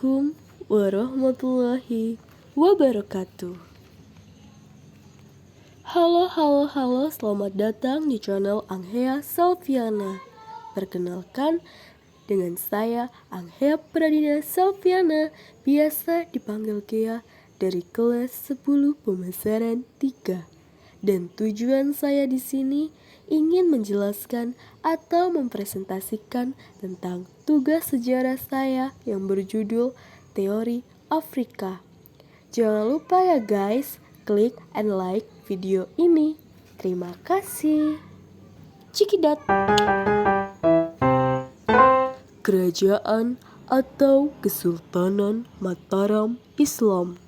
Assalamualaikum warahmatullahi wabarakatuh. Halo, selamat datang di channel Anghea Salviana. Perkenalkan, dengan saya Anghea Pradina Salviana, biasa dipanggil Kia, dari kelas 10 pemasaran 3. Dan tujuan saya di sini ingin menjelaskan atau mempresentasikan tentang tugas sejarah saya yang berjudul Teori Afrika. Jangan lupa ya guys, klik and like video ini. Terima kasih. Cikidat. Kerajaan atau Kesultanan Mataram Islam.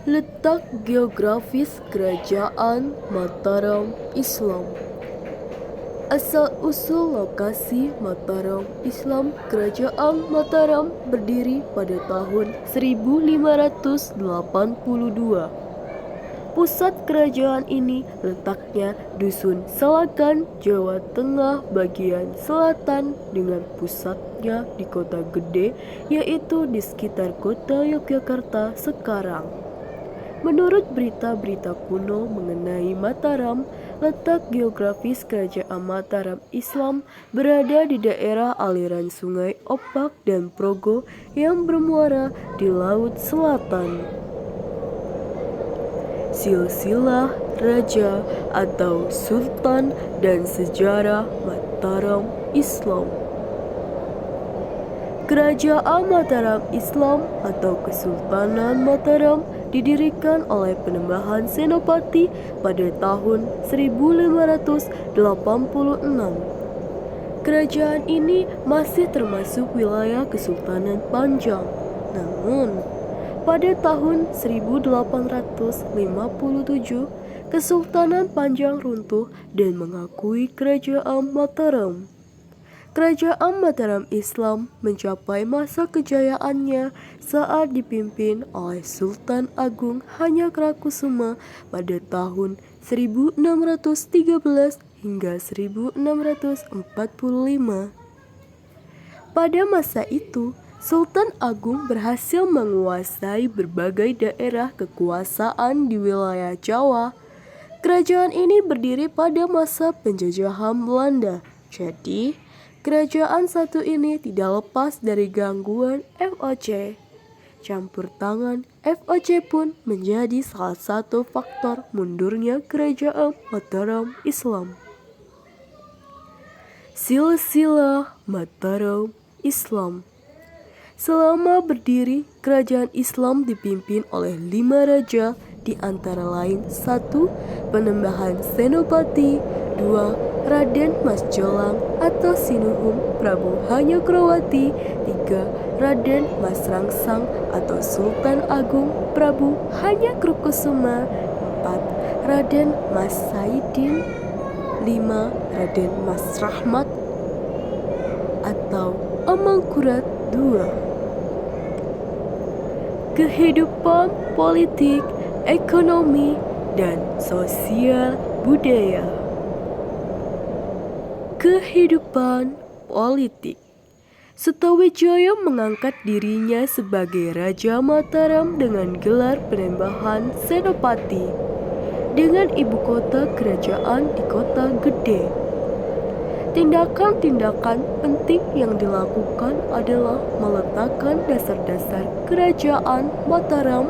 Letak geografis Kerajaan Mataram Islam. Asal-usul lokasi Mataram Islam. Kerajaan Mataram berdiri pada tahun 1582. Pusat kerajaan ini letaknya Dusun Salakan, Jawa Tengah bagian selatan, dengan pusatnya di Kota Gede, yaitu di sekitar kota Yogyakarta sekarang. Menurut berita-berita kuno mengenai Mataram, letak geografis Kerajaan Mataram Islam berada di daerah aliran Sungai Opak dan Progo yang bermuara di Laut Selatan. Silsilah Raja atau Sultan dan sejarah Mataram Islam. Kerajaan Mataram Islam atau Kesultanan Mataram didirikan oleh Penembahan Senopati pada tahun 1586. Kerajaan ini masih termasuk wilayah Kesultanan Panjang. Namun, pada tahun 1857, Kesultanan Panjang runtuh dan mengakui Kerajaan Mataram. Kerajaan Mataram Islam mencapai masa kejayaannya saat dipimpin oleh Sultan Agung Hanyakrokusumo pada tahun 1613 hingga 1645. Pada masa itu, Sultan Agung berhasil menguasai berbagai daerah kekuasaan di wilayah Jawa. Kerajaan ini berdiri pada masa penjajahan Belanda. Jadi, kerajaan satu ini tidak lepas dari gangguan VOC. Campur tangan VOC pun menjadi salah satu faktor mundurnya Kerajaan Mataram Islam. Silsilah Mataram Islam. Selama berdiri, kerajaan Islam dipimpin oleh 5 raja, di antara lain 1. Penembahan Senopati, 2. Raden Mas Jolang atau Sinuhun Prabu Hanyakrowati, 3. Raden Mas Rangsang atau Sultan Agung Prabu Hanyakrokusumo, 4. Raden Mas Saidin, 5. Raden Mas Rahmat atau Amangkurat II. Kehidupan politik, ekonomi, dan sosial budaya. Kehidupan politik. Sutawijaya mengangkat dirinya sebagai Raja Mataram dengan gelar Penembahan Senopati, dengan ibu kota kerajaan di Kota Gede. Tindakan-tindakan penting yang dilakukan adalah meletakkan dasar-dasar Kerajaan Mataram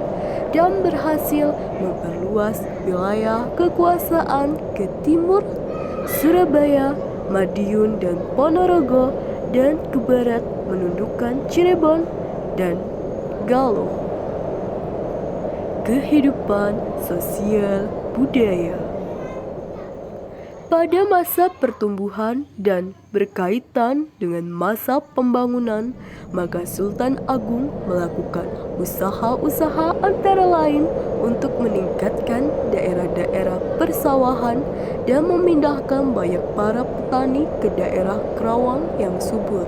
dan berhasil memperluas wilayah kekuasaan ke timur, Surabaya, Madiun dan Ponorogo, dan ke barat menundukkan Cirebon dan Galuh. Kehidupan sosial budaya. Pada masa pertumbuhan dan berkaitan dengan masa pembangunan, maka Sultan Agung melakukan usaha-usaha antara lain untuk meningkatkan daerah-daerah persawahan dan memindahkan banyak para petani ke daerah Kerawang yang subur.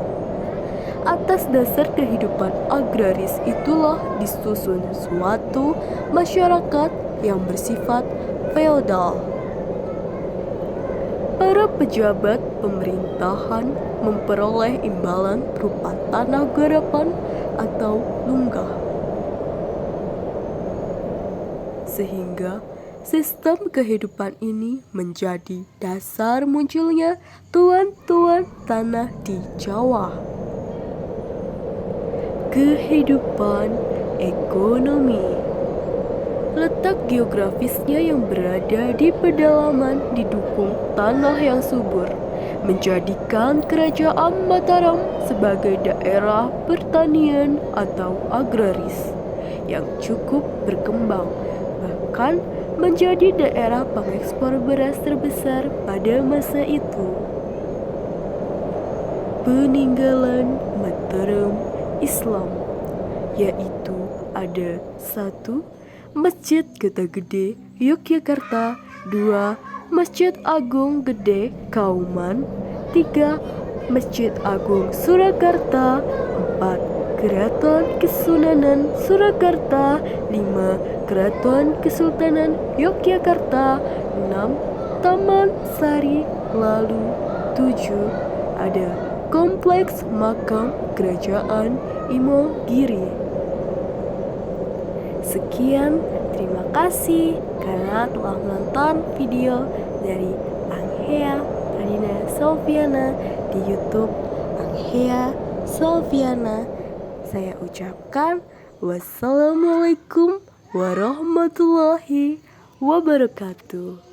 Atas dasar kehidupan agraris itulah disusun suatu masyarakat yang bersifat feodal. Para pejabat pemerintahan memperoleh imbalan berupa tanah garapan atau lunggah. Sehingga sistem kehidupan ini menjadi dasar munculnya tuan-tuan tanah di Jawa. Kehidupan ekonomi. Letak geografisnya yang berada di pedalaman didukung tanah yang subur, menjadikan Kerajaan Mataram sebagai daerah pertanian atau agraris yang cukup berkembang, bahkan menjadi daerah pengekspor beras terbesar pada masa itu. Peninggalan Mataram Islam, yaitu ada 1. Masjid Kota Gede Yogyakarta, 2. Masjid Agung Gede Kauman, 3. Masjid Agung Surakarta, 4. Keraton Kesunanan Surakarta, 5. Keraton Kesultanan Yogyakarta, 6. Taman Sari, lalu 7. Ada Kompleks Makam Kerajaan Imogiri. Sekian, terima kasih karena telah menonton video dari Anghea Radina Solviana di YouTube Anghea Solviana. Saya ucapkan wassalamualaikum warahmatullahi wabarakatuh.